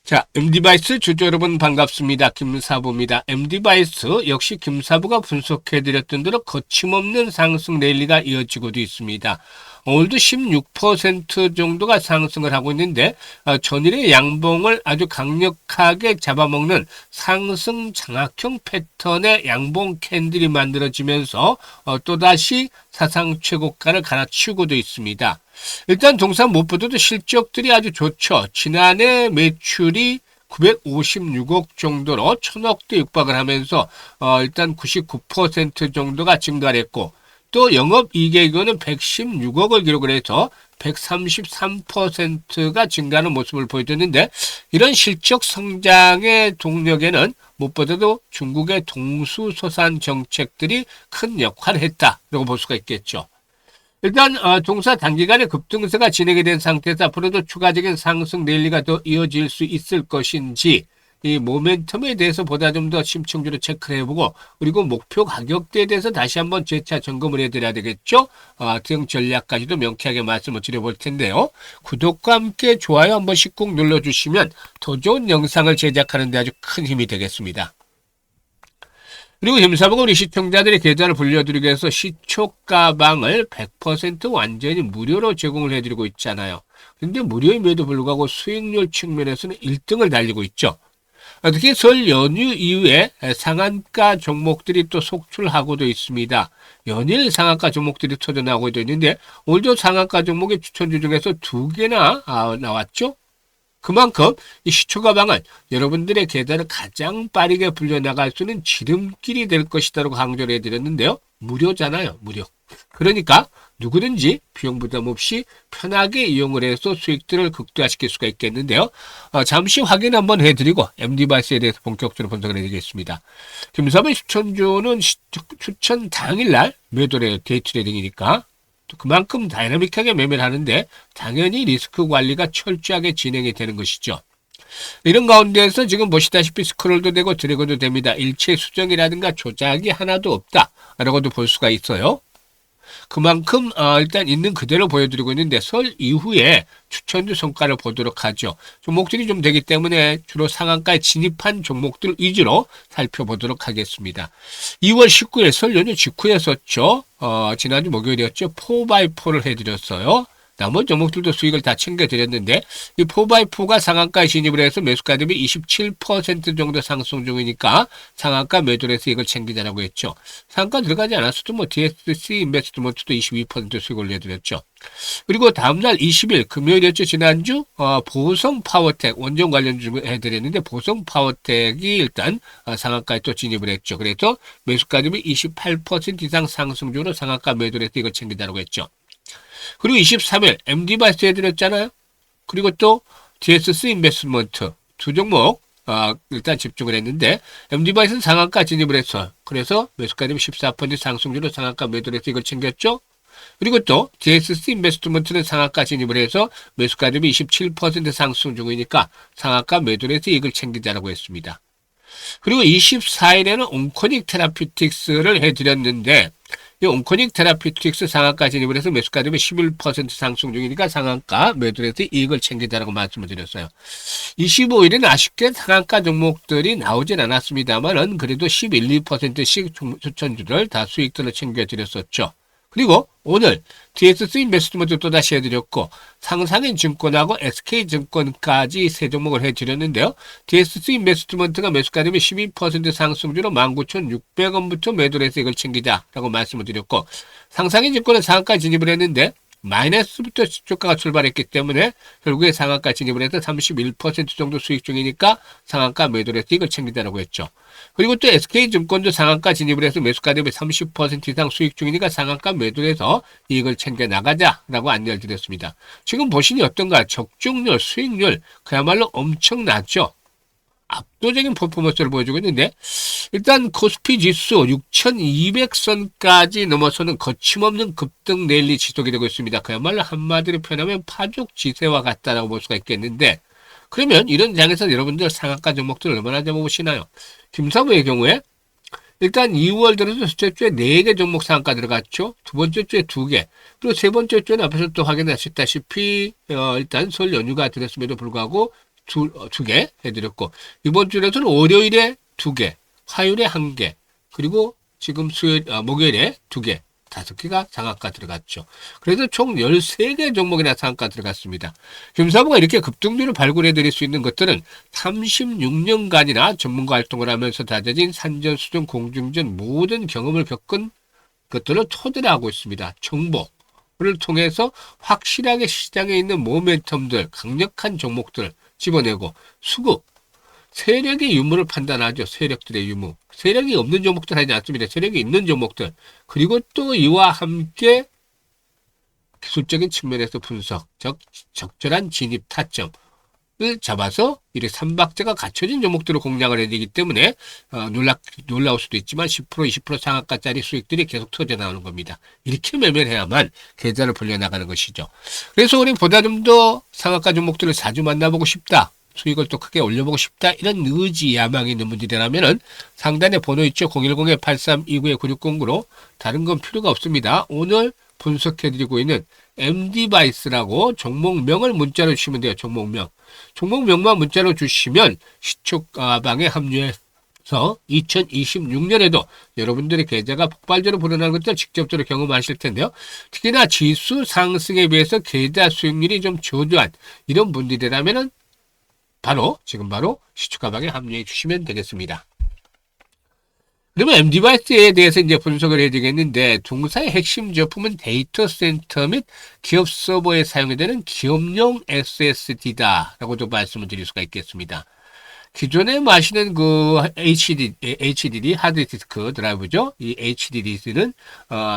자, MD바이스 주주 여러분 반갑습니다. 김사부입니다. MD바이스 역시 김사부가 분석해드렸던 대로 거침없는 상승 랠리가 이어지고도 있습니다. 오늘도 16% 정도가 상승을 하고 있는데 전일의 양봉을 아주 강력하게 잡아먹는 상승 장악형 패턴의 양봉 캔들이 만들어지면서 또다시 사상 최고가를 갈아치우고도 있습니다. 일단 동산 무엇보다도 실적들이 아주 좋죠. 지난해 매출이 956억 정도로 1000억대 육박을 하면서 일단 99% 정도가 증가를 했고, 또 영업이익액은 116억을 기록을 해서 133%가 증가하는 모습을 보여줬는데, 이런 실적 성장의 동력에는 무엇보다도 중국의 동수서산 정책들이 큰 역할을 했다라고 볼 수가 있겠죠. 일단 동사 단기간에 급등세가 진행이 된 상태에서 앞으로도 추가적인 상승 랠리가 더 이어질 수 있을 것인지, 이 모멘텀에 대해서 보다 좀 더 심층적으로 체크를 해보고, 그리고 목표 가격대에 대해서 다시 한번 재차 점검을 해드려야 되겠죠. 대응 전략까지도 명쾌하게 말씀을 드려볼 텐데요. 구독과 함께 좋아요 한 번씩 꼭 눌러주시면 더 좋은 영상을 제작하는 데 아주 큰 힘이 되겠습니다. 그리고 김사부가 우리 시청자들의 계좌를 불려드리기 위해서 시초가방을 100% 완전히 무료로 제공을 해드리고 있잖아요. 근데 무료임에도 불구하고 수익률 측면에서는 1등을 달리고 있죠. 특히 설 연휴 이후에 상한가 종목들이 또 속출하고도 있습니다. 연일 상한가 종목들이 터져나오고 있는데, 오늘도 상한가 종목의 추천주 중에서 2개나 나왔죠. 그만큼 이 시초가방은 여러분들의 계좌를 가장 빠르게 불려나갈 수 있는 지름길이 될 것이다라고 강조를 해드렸는데요. 무료잖아요. 무료. 그러니까 누구든지 비용 부담 없이 편하게 이용을 해서 수익들을 극대화시킬 수가 있겠는데요. 잠시 확인 한번 해드리고 MD바이스에 대해서 본격적으로 분석을 해드리겠습니다. 김사부의 추천주는 추천 당일날 매도를 해요. 데이 트레이딩이니까. 그만큼 다이나믹하게 매매를 하는데 당연히 리스크 관리가 철저하게 진행이 되는 것이죠. 이런 가운데에서 지금 보시다시피 스크롤도 되고 드래그도 됩니다. 일체 수정이라든가 조작이 하나도 없다라고도 볼 수가 있어요. 그만큼 일단 있는 그대로 보여드리고 있는데, 설 이후에 추천주 성과를 보도록 하죠. 종목들이 좀 되기 때문에 주로 상한가에 진입한 종목들 위주로 살펴보도록 하겠습니다. 2월 19일 설 연휴 직후였었죠. 지난주 목요일이었죠. 4x4를 해드렸어요. 나머지 종목들도 수익을 다 챙겨드렸는데, 이 4x4가 상한가에 진입을 해서 매수가 대비 27% 정도 상승 중이니까 상한가 매도를 해서 이걸 챙기자라고 했죠. 상한가 들어가지 않았어도 DSC 인베스트먼트도 22% 수익 올려드렸죠. 그리고 다음날 20일 금요일이었죠. 지난주 보성 파워텍 원전 관련주 해드렸는데, 보성 파워텍이 일단 상한가에 또 진입을 했죠. 그래서 매수가 대비 28% 이상 상승 중으로 상한가 매도를 해서 이걸 챙기자라고 했죠. 그리고 23일 MD바이스 해드렸잖아요. 그리고 또 DSC 인베스트먼트 두 종목 일단 집중을 했는데, MD바이스는 상한가 진입을 했어요. 그래서 매수가 대비 14% 상승률로 상한가 매도를 해서 이걸 챙겼죠. 그리고 또 DSC 인베스트먼트는 상한가 진입을 해서 매수가 대비 27% 상승 중이니까 상한가 매도를 해서 이걸 챙기자라고 했습니다. 그리고 24일에는 온코닉 테라피틱스를 해드렸는데, 이 온코닉 테라피틱스 상한가 진입을 해서 매수가 대비 11% 상승 중이니까 상한가 매도를 해서 이익을 챙기자라고 말씀을 드렸어요. 25일은 아쉽게 상한가 종목들이 나오진 않았습니다만은 그래도 11, 2%씩 추천주를 다 수익들을 챙겨드렸었죠. 그리고 오늘 DSC 인베스트먼트 또다시 해드렸고, 상상인 증권하고 SK증권까지 세 종목을 해드렸는데요. DSC 인베스트먼트가 매수가 대비 12% 상승주로 19,600원부터 매도를 해서 이걸 챙기자라고 말씀을 드렸고, 상상인 증권은 상한가 진입을 했는데 마이너스부터 주가가 출발했기 때문에 결국에 상한가 진입을 해서 31% 정도 수익 중이니까 상한가 매도를 해서 이걸 챙기자라고 했죠. 그리고 또 SK증권도 상한가 진입을 해서 매수가 대비 30% 이상 수익 중이니까 상한가 매도를 해서 이익을 챙겨 나가자라고 안내를 드렸습니다. 지금 보시니 어떤가? 적중률, 수익률 그야말로 엄청나죠. 압도적인 퍼포먼스를 보여주고 있는데, 일단 코스피 지수 6200선까지 넘어서는 거침없는 급등 랠리 지속이 되고 있습니다. 그야말로 한마디로 표현하면 파죽 지세와 같다라고 볼 수가 있겠는데, 그러면 이런 장에서 여러분들 상한가 종목들 얼마나 잡아보시나요? 김사부의 경우에 일단 2월 들어서 첫째 주에 4개 종목 상한가 들어갔죠. 두 번째 주에 2개. 그리고 세 번째 주에는 앞에서 또 확인하셨다시피 일단 설 연휴가 들었음에도 불구하고 두 개 해드렸고, 이번 주에서는 월요일에 2개, 화요일에 1개, 그리고 지금 목요일에 2개, 5개가 상한가 들어갔죠. 그래서 총 13개 종목이나 상한가 들어갔습니다. 금사부가 이렇게 급등률을 발굴해 드릴 수 있는 것들은 36년간이나 전문가 활동을 하면서 다져진 산전수전 공중전 모든 경험을 겪은 것들을 토대로 하고 있습니다. 정보를 통해서 확실하게 시장에 있는 모멘텀들, 강력한 종목들 집어내고, 수급, 세력의 유무를 판단하죠. 세력들의 유무. 세력이 없는 종목들 하지 않습니다. 세력이 있는 종목들. 그리고 또 이와 함께 기술적인 측면에서 분석, 적절한 진입 타점을 잡아서 이렇게 삼박자가 갖춰진 종목들을 공략을 해야 되기 때문에 놀라울 수도 있지만 10%, 20% 상한가짜리 수익들이 계속 터져 나오는 겁니다. 이렇게 매매를 해야만 계좌를 불려나가는 것이죠. 그래서 우리 보다 좀 더 상한가 종목들을 자주 만나보고 싶다. 수익을 또 크게 올려보고 싶다. 이런 의지, 야망이 있는 분들이라면은 상단에 번호 있죠. 010-8329-9609로 다른 건 필요가 없습니다. 오늘 분석해드리고 있는 MD바이스라고 종목명을 문자로 주시면 돼요. 종목명. 종목명만 문자로 주시면 시초가방에 합류해서 2026년에도 여러분들의 계좌가 폭발적으로 불어나는 것들 직접적으로 경험하실 텐데요. 특히나 지수 상승에 비해서 계좌 수익률이 좀 저조한 이런 분들이라면은 지금 바로 시초가방에 합류해 주시면 되겠습니다. 그러면 MD바이스에 대해서 이제 분석을 해야 되겠는데, 동사의 핵심 제품은 데이터 센터 및 기업 서버에 사용되는 기업용 SSD다라고도 말씀을 드릴 수가 있겠습니다. 기존에 마시는 그 HDD 하드디스크 드라이브죠. 이 HDD는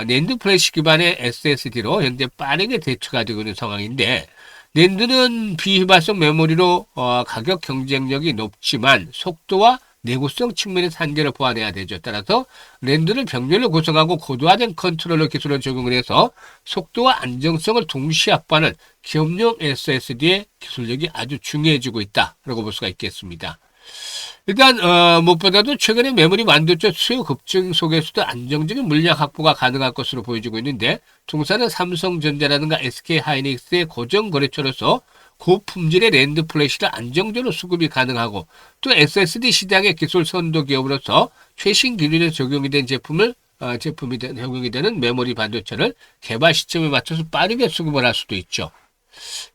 낸드 플래시 기반의 SSD로 현재 빠르게 대처가 되고 있는 상황인데, 낸드는 비휘발성 메모리로 가격 경쟁력이 높지만 속도와 내구성 측면에서 한계를 보완해야 되죠. 따라서 낸드를 병렬로 구성하고 고도화된 컨트롤러 기술을 적용을 해서 속도와 안정성을 동시에 확보하는 기업용 SSD의 기술력이 아주 중요해지고 있다라고 볼 수가 있겠습니다. 일단 무엇보다도 최근에 메모리 반도체 수요 급증 속에서도 안정적인 물량 확보가 가능할 것으로 보여지고 있는데, 동사는 삼성전자라든가 SK하이닉스의 고정 거래처로서 고품질의 낸드 플래시를 안정적으로 수급이 가능하고, 또 SSD 시장의 기술 선도 기업으로서 최신 기술에 적용이 된 적용이 되는 메모리 반도체를 개발 시점에 맞춰서 빠르게 수급을 할 수도 있죠.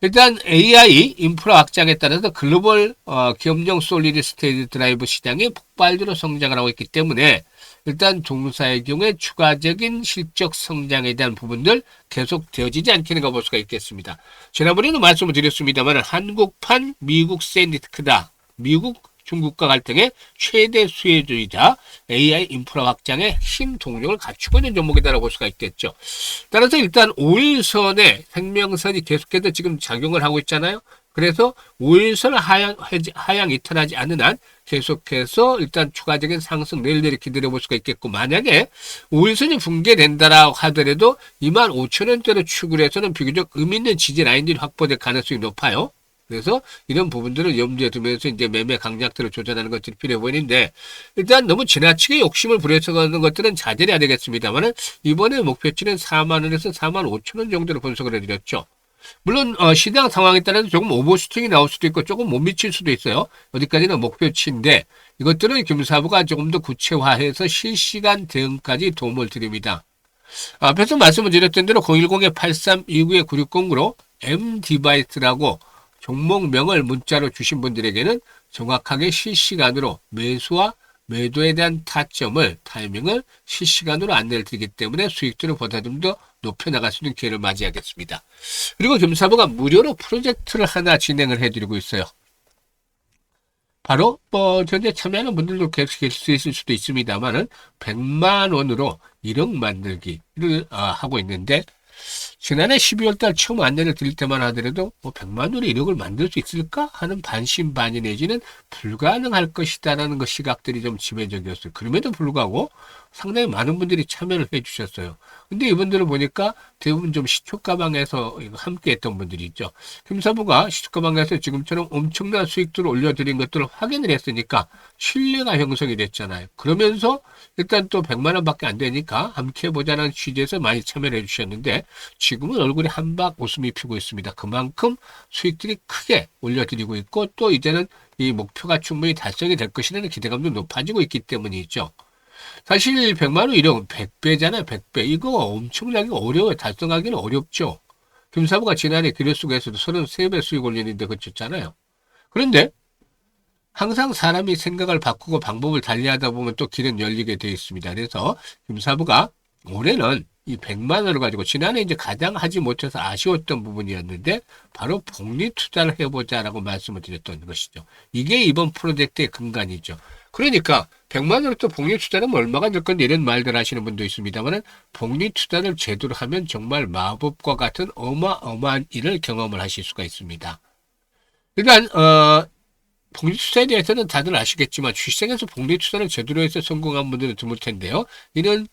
일단 AI 인프라 확장에 따라서 글로벌 기업용 솔리드 스테이트 드라이브 시장이 폭발적으로 성장을 하고 있기 때문에 일단 동사의 경우에 추가적인 실적 성장에 대한 부분들 계속 되어지지 않겠는가 볼 수가 있겠습니다. 지난번에도 말씀을 드렸습니다만 한국판 미국 샌디스크다. 미국 중국과 갈등의 최대 수혜주의자 AI 인프라 확장의 핵심 동력을 갖추고 있는 종목이다라고 볼 수가 있겠죠. 따라서 일단 5일선에 생명선이 계속해서 지금 작용을 하고 있잖아요. 그래서 5일선을 하향 이탈하지 않는 한 계속해서 일단 추가적인 상승 내일내리 기다려볼 수가 있겠고, 만약에 5일선이 붕괴된다라고 하더라도 25,000원대로 추구를 해서는 비교적 의미 있는 지지 라인들이 확보될 가능성이 높아요. 그래서 이런 부분들을 염두에 두면서 이제 매매 강약들을 조절하는 것들이 필요해 보이는데, 일단 너무 지나치게 욕심을 부려서 가는 것들은 자제를 해야 되겠습니다만, 이번에 목표치는 4만원에서 45,000원 정도로 분석을 해드렸죠. 물론 시장 상황에 따라서 조금 오버슈팅이 나올 수도 있고 조금 못 미칠 수도 있어요. 어디까지는 목표치인데 이것들은 금사부가 조금 더 구체화해서 실시간 대응까지 도움을 드립니다. 앞에서 말씀을 드렸던 대로 010-8329-9609로 MD바이스라고 종목명을 문자로 주신 분들에게는 정확하게 실시간으로 매수와 매도에 대한 타이밍을 실시간으로 안내를 드리기 때문에 수익들을 보다 좀 더 높여나갈 수 있는 기회를 맞이하겠습니다. 그리고 금사부가 무료로 프로젝트를 하나 진행을 해드리고 있어요. 바로 현재 참여하는 분들도 계속 있을 수도 있습니다만은 100만 원으로 1억 만들기를 하고 있는데, 지난해 12월달 처음 안내를 드릴 때만 하더라도 100만 원에 1억을 만들 수 있을까 하는 반신반의 내지는 불가능할 것이다라는 시각들이 좀 지배적이었어요. 그럼에도 불구하고 상당히 많은 분들이 참여를 해주셨어요. 근데 이분들을 보니까 대부분 좀 시초가방에서 함께 했던 분들이 있죠. 금사부가 시초가방에서 지금처럼 엄청난 수익들을 올려드린 것들을 확인을 했으니까 신뢰가 형성이 됐잖아요. 그러면서 일단 또 100만 원밖에 안 되니까 함께 해보자는 취지에서 많이 참여를 해주셨는데, 지금은 얼굴에 한박 웃음이 피고 있습니다. 그만큼 수익들이 크게 올려드리고 있고 또 이제는 이 목표가 충분히 달성이 될 것이라는 기대감도 높아지고 있기 때문이죠. 사실 100만 원 이력 100배잖아요. 100배. 이거 엄청나게 어려워요. 달성하기는 어렵죠. 김사부가 지난해 기록속에서도 33배 수익 올리는데 그쳤잖아요. 그런데 항상 사람이 생각을 바꾸고 방법을 달리하다 보면 또 길은 열리게 되어 있습니다. 그래서 김사부가 올해는 이 100만 원을 가지고 지난해 이제 가장 하지 못해서 아쉬웠던 부분이었는데 바로 복리 투자를 해보자라고 말씀을 드렸던 것이죠. 이게 이번 프로젝트의 근간이죠. 그러니까 100만 원을 또 복리 투자는 얼마가 될 건데 이런 말들 하시는 분도 있습니다만 복리 투자를 제대로 하면 정말 마법과 같은 어마어마한 일을 경험을 하실 수가 있습니다. 일단 복리투자에 대해서는 다들 아시겠지만 주식시장에서 복리투자를 제대로 해서 성공한 분들은 드물 텐데요. 이는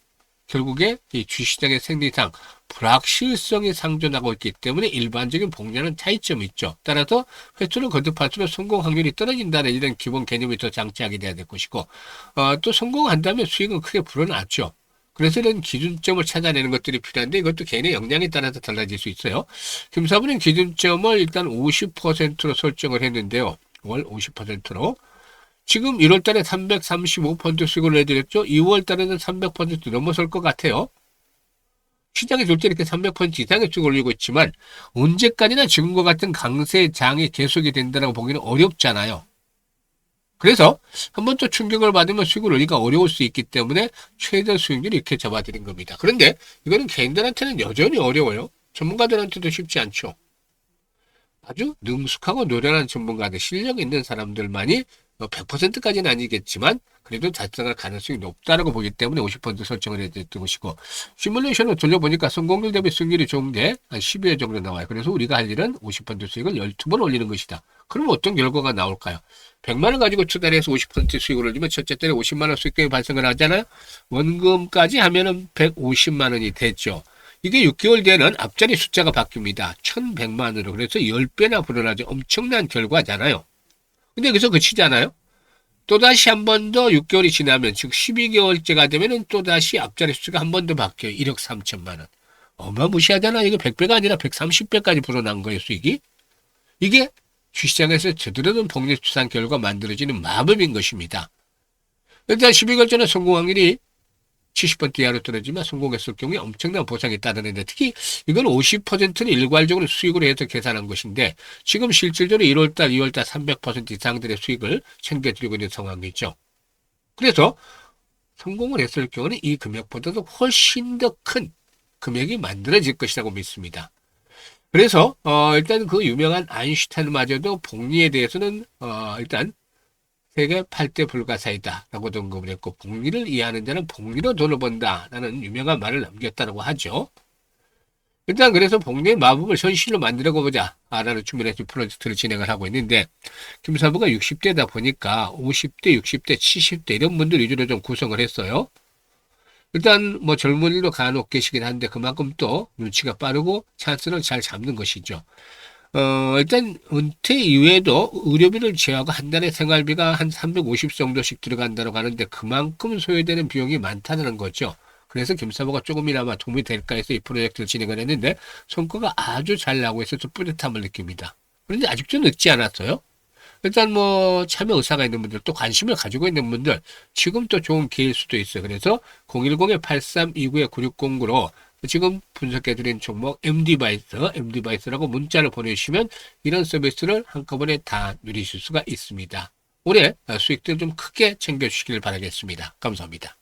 결국에 이 주식시장의 생리상 불확실성이 상존하고 있기 때문에 일반적인 복리와는 차이점이 있죠. 따라서 횟수를 거듭할수록 성공 확률이 떨어진다는 이런 기본 개념이 더 장치하게 돼야 될 것이고 또 성공한다면 수익은 크게 불어나죠. 그래서 이런 기준점을 찾아내는 것들이 필요한데 이것도 개인의 역량에 따라서 달라질 수 있어요. 김사부는 기준점을 일단 50%로 설정을 했는데요. 월 50%로. 지금 1월 달에 335% 수익을 내드렸죠. 2월 달에는 300% 넘어설 것 같아요. 시장에 둘 때 이렇게 300% 이상의 수익을 올리고 있지만 언제까지나 지금과 같은 강세장이 계속이 된다고 보기는 어렵잖아요. 그래서 한번 또 충격을 받으면 수익을 올리기가 어려울 수 있기 때문에 최대 수익률을 이렇게 잡아드린 겁니다. 그런데 이거는 개인들한테는 여전히 어려워요. 전문가들한테도 쉽지 않죠. 아주 능숙하고 노련한 전문가들, 실력 있는 사람들만이 100%까지는 아니겠지만 그래도 달성할 가능성이 높다고 보기 때문에 50% 설정을 해드렸던 것이고 시뮬레이션을 돌려보니까 성공률 대비 수익률이 좋은데 한 12회 정도 나와요. 그래서 우리가 할 일은 50% 수익을 12번 올리는 것이다. 그럼 어떤 결과가 나올까요? 100만 원 가지고 투자를 해서 50% 수익을 올리면 첫째 달에 50만 원 수익금이 발생을 하잖아요. 원금까지 하면은 150만 원이 됐죠. 이게 6개월 뒤에는 앞자리 숫자가 바뀝니다. 1100만으로. 그래서 10배나 불어나죠. 엄청난 결과잖아요. 근데 여기서 그치잖아요. 또다시 한 번 더 6개월이 지나면, 즉 12개월째가 되면은 또다시 앞자리 숫자가 한 번 더 바뀌어요. 1억 3천만 원. 어마무시하잖아요. 이게 100배가 아니라 130배까지 불어난 거예요, 수익이. 이게 주시장에서 제대로 된 복리 투자한 결과 만들어지는 마법인 것입니다. 일단 12개월째는 성공 확률이 70% 이하로 떨어지면 성공했을 경우에 엄청난 보상이 따르는데 특히 이건 50%는 일괄적으로 수익으로 해서 계산한 것인데 지금 실질적으로 1월달, 2월달 300% 이상들의 수익을 챙겨드리고 있는 상황이죠. 그래서 성공을 했을 경우는 이 금액보다도 훨씬 더 큰 금액이 만들어질 것이라고 믿습니다. 그래서 일단 그 유명한 아인슈타인마저도 복리에 대해서는 일단 세계 8대 불가사이다라고 언급을 했고 복리를 이해하는 자는 복리로 돈을 번다라는 유명한 말을 남겼다고 하죠. 일단 그래서 복리의 마법을 현실로 만들어 보자 라는 측면에서 프로젝트를 진행을 하고 있는데 김사부가 60대다 보니까 50대, 60대, 70대 이런 분들 위주로 좀 구성을 했어요. 일단 뭐 젊은이도 간혹 계시긴 한데 그만큼 또 눈치가 빠르고 찬스를 잘 잡는 것이죠. 일단 은퇴 이후에도 의료비를 제외하고 한 달에 생활비가 한 350 정도씩 들어간다고 하는데 그만큼 소요되는 비용이 많다는 거죠. 그래서 김사부가 조금이나마 도움이 될까 해서 이 프로젝트를 진행을 했는데 성과가 아주 잘 나고 있어서 뿌듯함을 느낍니다. 그런데 아직도 늦지 않았어요. 일단 뭐 참여 의사가 있는 분들 또 관심을 가지고 있는 분들 지금 또 좋은 기회일 수도 있어요. 그래서 010-8329-9609로 지금 분석해드린 종목 MD바이스라고 문자를 보내주시면 이런 서비스를 한꺼번에 다 누리실 수가 있습니다. 올해 수익들 좀 크게 챙겨주시길 바라겠습니다. 감사합니다.